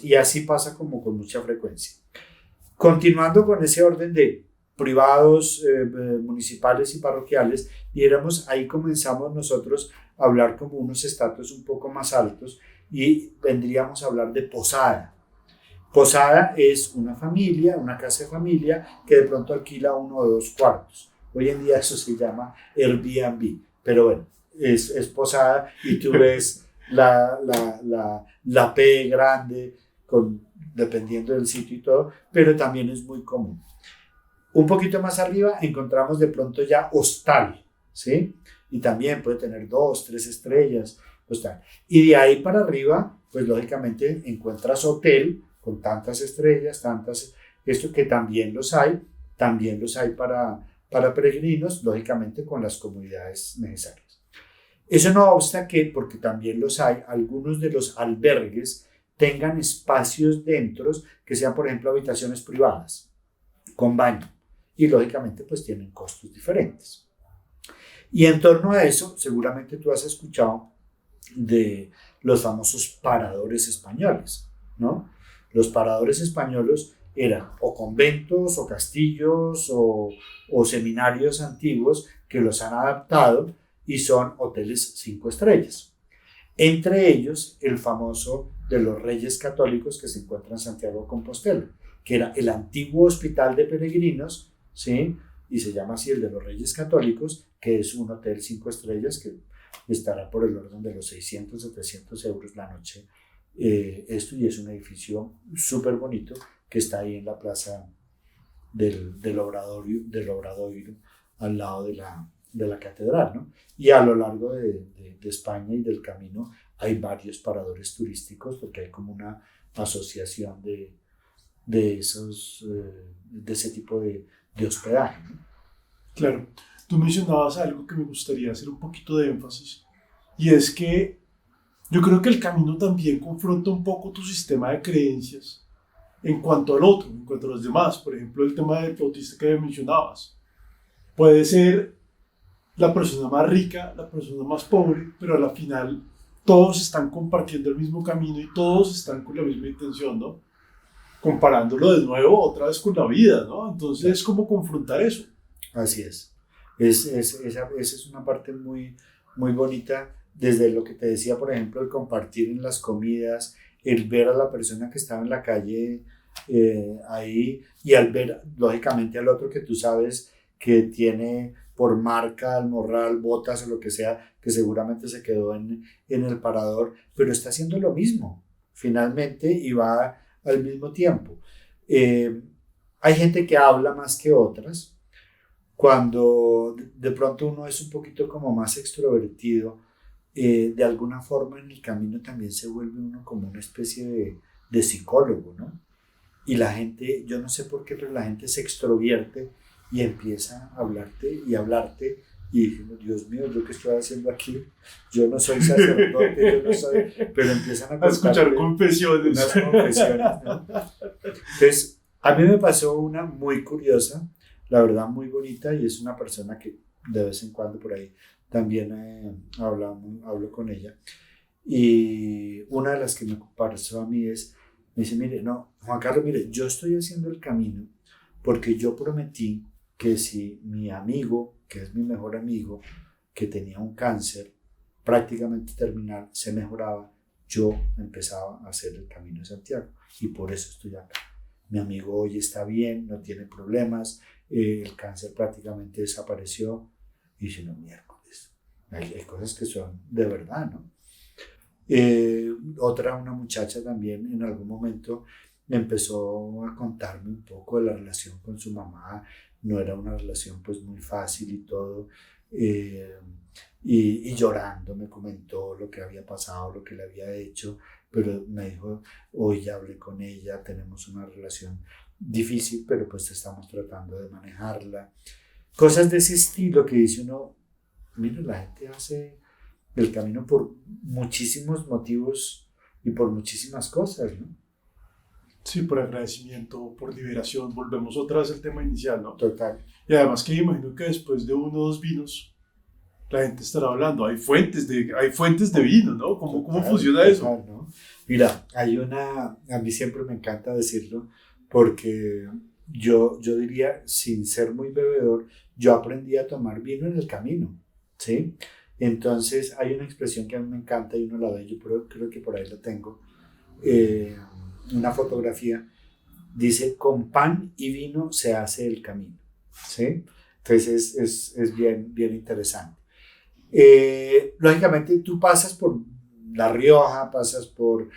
y así pasa como con mucha frecuencia. Continuando con ese orden de privados, municipales y parroquiales, ahí comenzamos nosotros a hablar como unos estratos un poco más altos, y vendríamos a hablar de posada. Posada es una familia, una casa de familia que de pronto alquila 1 o 2 cuartos. Hoy en día eso se llama Airbnb, pero bueno, es posada, y tú ves la P grande, dependiendo del sitio y todo, pero también es muy común. Un poquito más arriba encontramos de pronto ya hostal, ¿sí? Y también puede tener 2, 3 estrellas, hostal. Y de ahí para arriba, pues lógicamente encuentras hotel con tantas estrellas, esto que también los hay para peregrinos, lógicamente con las comodidades necesarias. Eso no obsta que, porque también los hay, algunos de los albergues tengan espacios dentro que sean, por ejemplo, habitaciones privadas con baño y lógicamente pues tienen costos diferentes. Y en torno a eso, seguramente tú has escuchado de los famosos paradores españoles, ¿no? Los paradores españoles eran o conventos o castillos o seminarios antiguos que los han adaptado y son hoteles 5 estrellas. Entre ellos, el famoso de los Reyes Católicos que se encuentra en Santiago de Compostela, que era el antiguo hospital de peregrinos, ¿sí? Y se llama así el de los Reyes Católicos, que es un hotel 5 estrellas que estará por el orden de los 600, 700 euros la noche. Y es un edificio súper bonito que está ahí en la plaza del Obradoiro, al lado de la catedral, ¿no? Y a lo largo de España y del camino hay varios paradores turísticos porque hay como una asociación de ese tipo de hospedaje, ¿no? Claro, tú mencionabas algo que me gustaría hacer un poquito de énfasis, y es que yo creo que el camino también confronta un poco tu sistema de creencias en cuanto al otro, en cuanto a los demás. Por ejemplo, el tema del flautista que mencionabas. Puede ser la persona más rica, la persona más pobre, pero a la final todos están compartiendo el mismo camino y todos están con la misma intención, ¿no? Comparándolo de nuevo otra vez con la vida, ¿no? Entonces, ¿cómo confrontar eso? Así es. Esa es una parte muy, muy bonita, desde lo que te decía, por ejemplo, el compartir en las comidas, el ver a la persona que estaba en la calle ahí y al ver, lógicamente, al otro que tú sabes que tiene por marca, almorral, botas o lo que sea, que seguramente se quedó en el parador, pero está haciendo lo mismo, finalmente, y va al mismo tiempo. Hay gente que habla más que otras. Cuando de pronto uno es un poquito como más extrovertido, de alguna forma en el camino también se vuelve uno como una especie de psicólogo, ¿no? Y la gente, yo no sé por qué, pero la gente se extrovierte y empieza a hablarte y diciendo, Dios mío, ¿yo qué estoy haciendo aquí? Yo no soy sacerdote, yo no soy... Pero empiezan a escuchar confesiones. Unas confesiones, ¿no? Entonces, a mí me pasó una muy curiosa, la verdad muy bonita, y es una persona que de vez en cuando por ahí también hablo con ella. Y una de las que me pasó a mí me dice, mire, no, Juan Carlos, mire, yo estoy haciendo el camino porque yo prometí que si mi amigo, que es mi mejor amigo, que tenía un cáncer prácticamente terminal, se mejoraba, yo empezaba a hacer el Camino de Santiago y por eso estoy acá. Mi amigo hoy está bien, no tiene problemas, el cáncer prácticamente desapareció y si no, miércoles. Hay cosas que son de verdad, ¿no? Una muchacha también en algún momento empezó a contarme un poco de la relación con su mamá. No era una relación pues muy fácil y todo, y llorando me comentó lo que había pasado, lo que le había hecho, pero me dijo, hoy ya hablé con ella, tenemos una relación difícil, pero pues estamos tratando de manejarla. Cosas de ese estilo que dice uno, mira, la gente hace el camino por muchísimos motivos y por muchísimas cosas, ¿no? Sí, por agradecimiento, por liberación, volvemos otra vez al tema inicial, ¿no? Total. Y además que imagino que después de 1 o 2 vinos, la gente estará hablando, hay fuentes de vino, ¿no? ¿Cómo funciona eso? Total, ¿no? Mira, a mí siempre me encanta decirlo, porque yo diría, sin ser muy bebedor, yo aprendí a tomar vino en el camino, ¿sí? Entonces hay una expresión que a mí me encanta y uno la ve, yo creo que por ahí la tengo, una fotografía, dice, con pan y vino se hace el camino, ¿sí? Entonces es bien, bien interesante. Lógicamente tú pasas por La Rioja, pasas por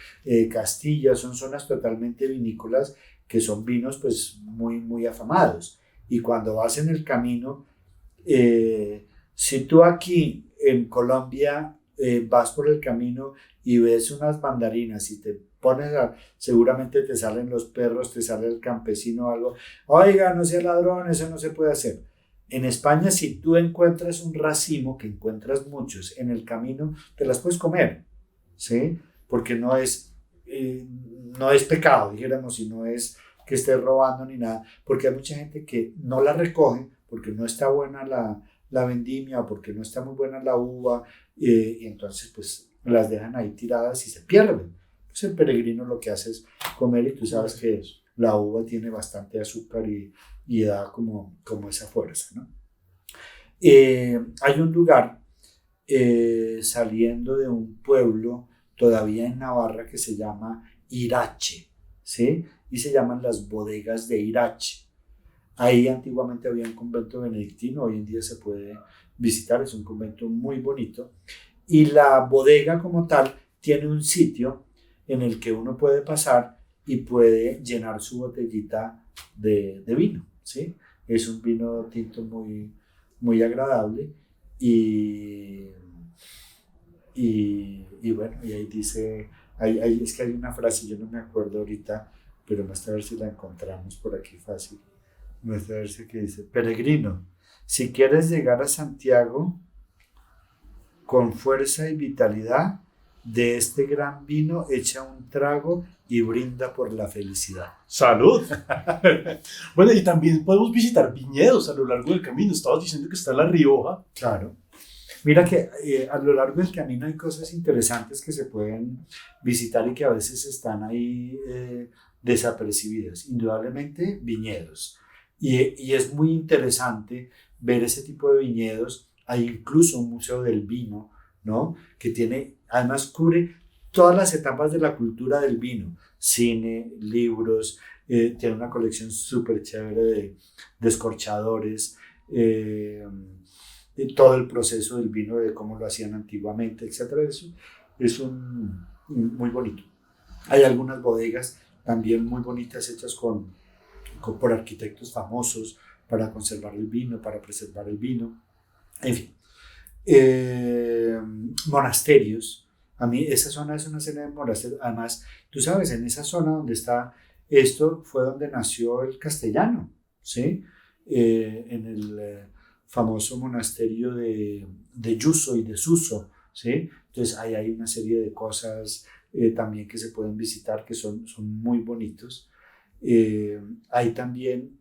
Castilla, son zonas totalmente vinícolas que son vinos pues muy, muy afamados. Y cuando vas en el camino, si tú aquí en Colombia vas por el camino y ves unas mandarinas y te pones seguramente te salen los perros, te sale el campesino o algo, oiga, no sea ladrón, eso no se puede hacer. En España, si tú encuentras un racimo, que encuentras muchos en el camino, te las puedes comer, ¿sí? Porque no es pecado, dijéramos, y no es que estés robando ni nada, porque hay mucha gente que no la recoge porque no está buena la vendimia o porque no está muy buena la uva, y entonces pues las dejan ahí tiradas y se pierden. Pues el peregrino lo que hace es comer, y tú sabes que la uva tiene bastante azúcar y da como esa fuerza, ¿no? Hay un lugar saliendo de un pueblo todavía en Navarra que se llama Irache, ¿sí? Y se llaman las bodegas de Irache. Ahí antiguamente había un convento benedictino, hoy en día se puede visitar, es un convento muy bonito. Y la bodega como tal tiene un sitio en el que uno puede pasar y puede llenar su botellita de vino, ¿sí? Es un vino tinto muy, muy agradable y bueno, y ahí dice, es que hay una frase, yo no me acuerdo ahorita, pero vamos a ver si la encontramos por aquí fácil. Vamos a ver si que dice, peregrino, si quieres llegar a Santiago con fuerza y vitalidad, de este gran vino echa un trago y brinda por la felicidad. ¡Salud! Bueno, y también podemos visitar viñedos a lo largo del camino. Estabas diciendo que está La Rioja. Claro. Mira que a lo largo del camino hay cosas interesantes que se pueden visitar y que a veces están ahí desapercibidas. Indudablemente viñedos. Y es muy interesante ver ese tipo de viñedos. Hay incluso un museo del vino, ¿no? Que tiene, además cubre todas las etapas de la cultura del vino, cine, libros, tiene una colección súper chévere de descorchadores, de todo el proceso del vino, de cómo lo hacían antiguamente, etc. Eso es muy bonito. Hay algunas bodegas también muy bonitas hechas por arquitectos famosos para conservar el vino, para preservar el vino, en fin. Monasterios. A mí esa zona es una zona de monasterios. Además, tú sabes, en esa zona donde está esto fue donde nació el castellano, ¿sí? En el famoso monasterio de Yuso y de Suso, ¿sí? Entonces ahí hay una serie de cosas también que se pueden visitar que son muy bonitos. Hay también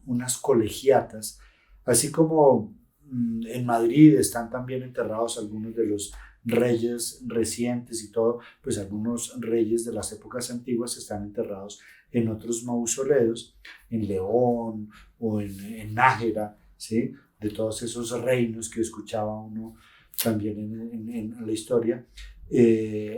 unas colegiatas, así como en Madrid están también enterrados algunos de los reyes recientes y todo, pues algunos reyes de las épocas antiguas están enterrados en otros mausoleos, en León o en Nájera, ¿sí? De todos esos reinos que escuchaba uno también en la historia.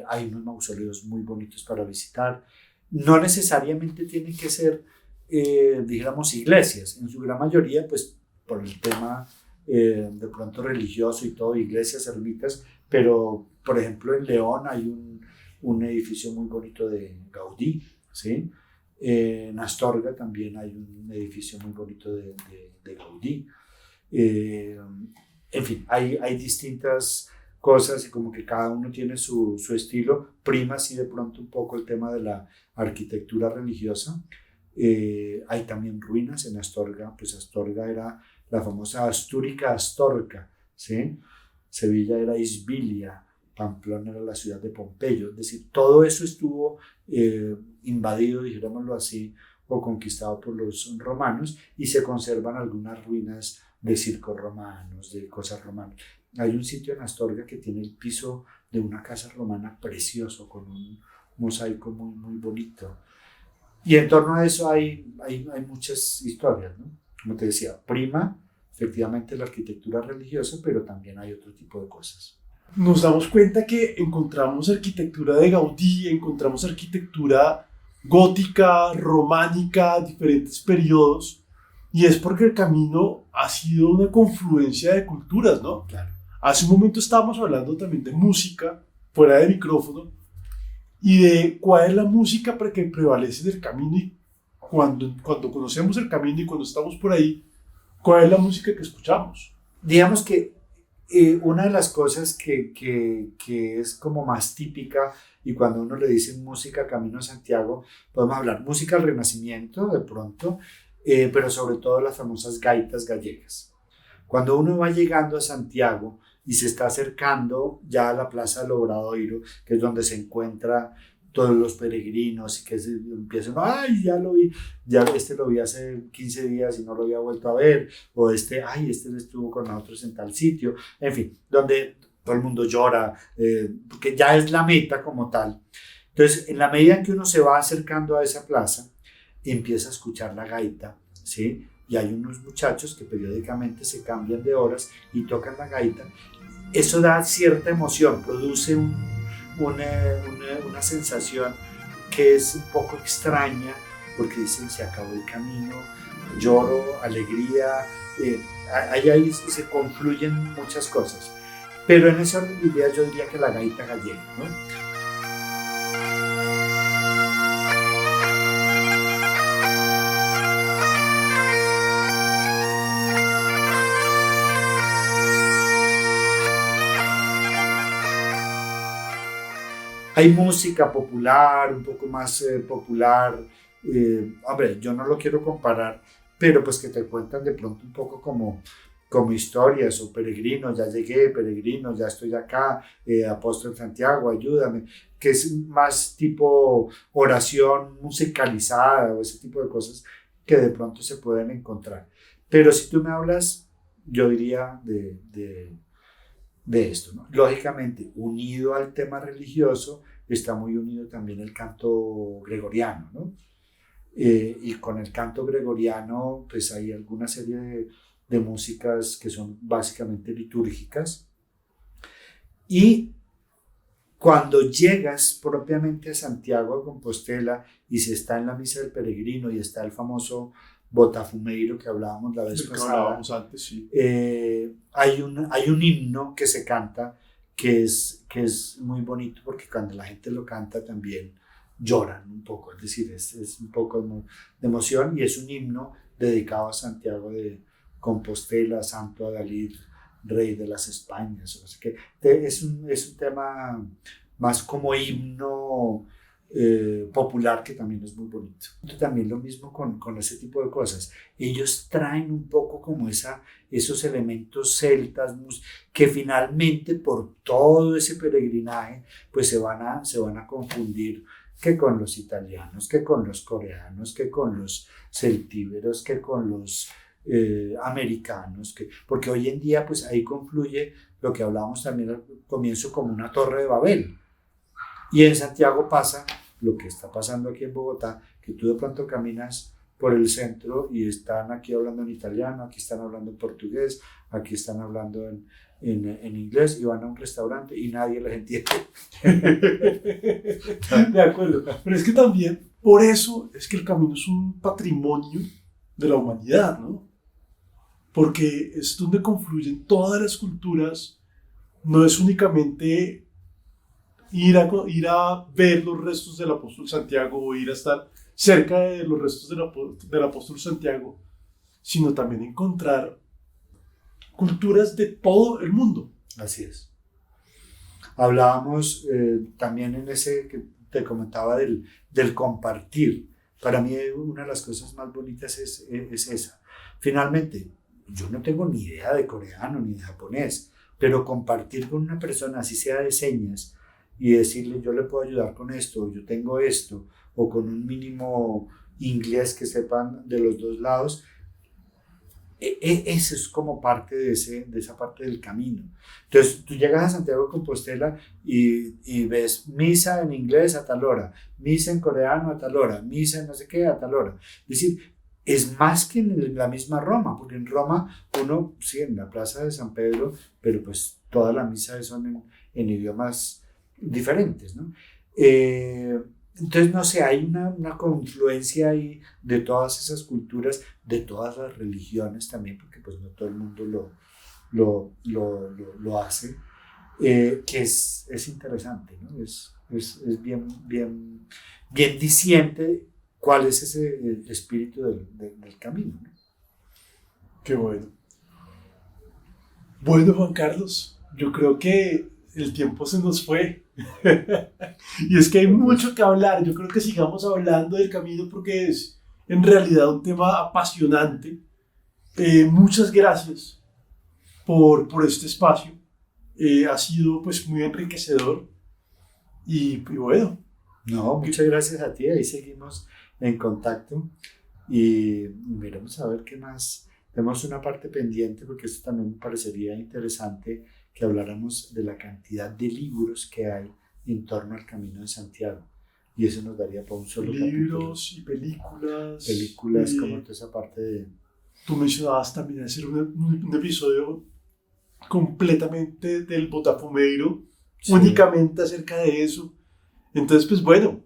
Hay unos mausoleos muy bonitos para visitar. No necesariamente tienen que ser, digamos, iglesias, en su gran mayoría, pues por el tema de pronto religioso y todo, iglesias, ermitas, pero por ejemplo en León hay un edificio muy bonito de Gaudí, ¿sí? En Astorga también hay un edificio muy bonito de Gaudí. En fin, hay distintas cosas y como que cada uno tiene su estilo. Prima sí de pronto un poco el tema de la arquitectura religiosa. Hay también ruinas en Astorga, pues Astorga era la famosa Astúrica Astorga, ¿sí? Sevilla era Isbilia, Pamplona era la ciudad de Pompeyo, es decir, todo eso estuvo invadido, dijémoslo así, o conquistado por los romanos, y se conservan algunas ruinas de circos romanos, de cosas romanas. Hay un sitio en Astorga que tiene el piso de una casa romana precioso, con un mosaico muy, muy bonito. Y en torno a eso hay muchas historias, ¿no? Como te decía, prima efectivamente la arquitectura religiosa, pero también hay otro tipo de cosas. Nos damos cuenta que encontramos arquitectura de Gaudí, encontramos arquitectura gótica, románica, diferentes periodos, y es porque el camino ha sido una confluencia de culturas, ¿no? Claro. Hace un momento estábamos hablando también de música, fuera de micrófono, y de cuál es la música que prevalece en el camino, y cuando conocemos el camino y cuando estamos por ahí, cuál es la música que escuchamos. Digamos que una de las cosas que es como más típica, y cuando uno le dice música Camino a Santiago, podemos hablar música del Renacimiento de pronto, pero sobre todo las famosas gaitas gallegas. Cuando uno va llegando a Santiago y se está acercando ya a la Plaza del Obradoiro, que es donde se encuentra todos los peregrinos, y que empiezan, ay, ya lo vi, ya lo vi hace 15 días y no lo había vuelto a ver, o este estuvo con nosotros en tal sitio, en fin, donde todo el mundo llora, porque ya es la meta como tal. Entonces, en la medida en que uno se va acercando a esa plaza, empieza a escuchar la gaita, ¿sí? Y hay unos muchachos que periódicamente se cambian de horas y tocan la gaita. Eso da cierta emoción, produce una sensación que es un poco extraña, porque dicen se acabó el camino, lloro, alegría, ahí se confluyen muchas cosas. Pero en esa orden de ideas yo diría que la gaita gallega, ¿no? Hay música popular, un poco más popular. Hombre, yo no lo quiero comparar, pero pues que te cuentan de pronto un poco como historias, o peregrino, ya llegué, peregrino, ya estoy acá, apóstol Santiago, ayúdame, que es más tipo oración musicalizada o ese tipo de cosas que de pronto se pueden encontrar. Pero si tú me hablas, yo diría de esto, ¿no? Lógicamente, unido al tema religioso, está muy unido también el canto gregoriano, ¿no? Y con el canto gregoriano, pues hay alguna serie de músicas que son básicamente litúrgicas. Y cuando llegas propiamente a Santiago de Compostela y se está en la misa del peregrino y está el famoso botafumeiro que hablábamos la vez pasada, hablábamos antes, sí. Hay un himno que se canta que es muy bonito, porque cuando la gente lo canta también lloran un poco, es decir, es un poco de emoción, y es un himno dedicado a Santiago de Compostela, Santo Adalid, Rey de las Españas. O sea que es un tema más como himno popular, que también es muy bonito. También lo mismo con ese tipo de cosas. Ellos traen un poco como esos elementos celtas que finalmente por todo ese peregrinaje pues se van a confundir, que con los italianos, que con los coreanos, que con los celtíberos, que con los americanos, porque hoy en día pues ahí confluye lo que hablábamos también al comienzo como una torre de Babel. Y en Santiago pasa lo que está pasando aquí en Bogotá, que tú de pronto caminas por el centro y están aquí hablando en italiano, aquí están hablando en portugués, aquí están hablando en inglés, y van a un restaurante y nadie les entiende. De acuerdo, pero es que también, por eso es que el camino es un patrimonio de la humanidad, ¿no? Porque es donde confluyen todas las culturas, no es únicamente ir a ver los restos del apóstol Santiago o ir a estar cerca de los restos del apóstol Santiago, sino también encontrar culturas de todo el mundo. Así es. Hablábamos también en ese que te comentaba del compartir. Para mí una de las cosas más bonitas es esa. Finalmente, yo no tengo ni idea de coreano ni de japonés, pero compartir con una persona, así sea de señas, y decirle yo le puedo ayudar con esto, yo tengo esto, o con un mínimo inglés que sepan de los dos lados, eso es como parte de esa parte del camino. Entonces tú llegas a Santiago de Compostela y ves misa en inglés a tal hora, misa en coreano a tal hora, misa en no sé qué a tal hora. Es decir, es más que en la misma Roma, porque en Roma uno, sí, en la plaza de San Pedro, pero pues todas las misas son en idiomas diferentes, ¿no? Entonces, no sé, hay una confluencia ahí de todas esas culturas, de todas las religiones también, porque pues no todo el mundo lo hace. que es interesante, ¿no? Es bien diciente cuál es ese espíritu del camino, ¿no? Qué bueno. Bueno, Juan Carlos, yo creo que el tiempo se nos fue. Y es que hay mucho que hablar. Yo creo que sigamos hablando del camino porque es en realidad un tema apasionante. Muchas gracias por este espacio. Ha sido pues muy enriquecedor. Y bueno. No, muchas gracias a ti. Ahí seguimos en contacto y miramos a ver qué más. Tenemos una parte pendiente porque esto también me parecería interesante que habláramos de la cantidad de libros que hay en torno al Camino de Santiago. Y eso nos daría para un solo libros capítulo. Y películas. Películas, como toda esa parte de... Tú mencionabas también hacer un episodio completamente del Botafumeiro, sí, únicamente acerca de eso. Entonces, pues bueno,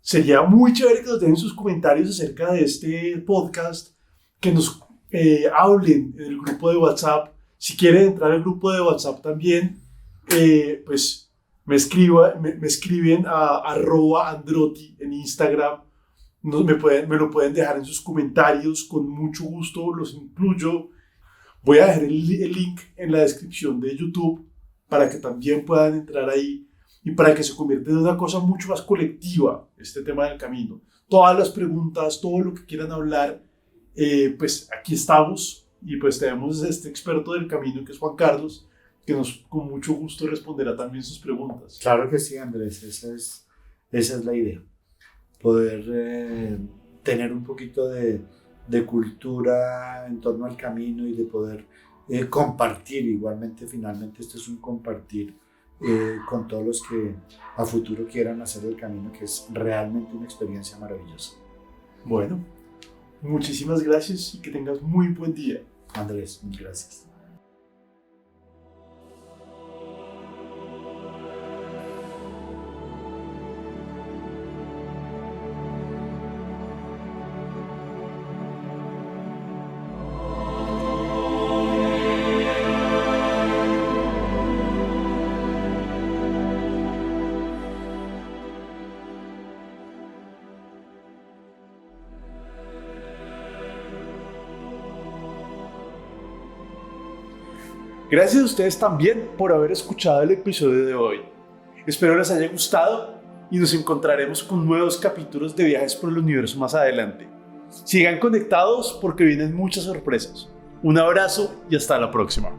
sería muy chévere que nos dejen sus comentarios acerca de este podcast, que nos hablen en el grupo de WhatsApp. Si quieren entrar al grupo de WhatsApp también, pues me escriben a @Androtti en Instagram. Me lo pueden dejar en sus comentarios, con mucho gusto los incluyo. Voy a dejar el link en la descripción de YouTube para que también puedan entrar ahí y para que se convierta en una cosa mucho más colectiva este tema del camino. Todas las preguntas, todo lo que quieran hablar, pues aquí estamos y pues tenemos este experto del camino que es Juan Carlos, que nos con mucho gusto responderá también sus preguntas. Claro que sí, Andrés, esa es la idea. Poder tener un poquito de cultura en torno al camino y de poder compartir. Igualmente, finalmente, esto es un compartir con todos los que a futuro quieran hacer el camino, que es realmente una experiencia maravillosa. Bueno, muchísimas gracias y que tengas muy buen día. Andrés, muchas gracias. Gracias a ustedes también por haber escuchado el episodio de hoy. Espero les haya gustado y nos encontraremos con nuevos capítulos de Viajes por el Universo más adelante. Sigan conectados porque vienen muchas sorpresas. Un abrazo y hasta la próxima.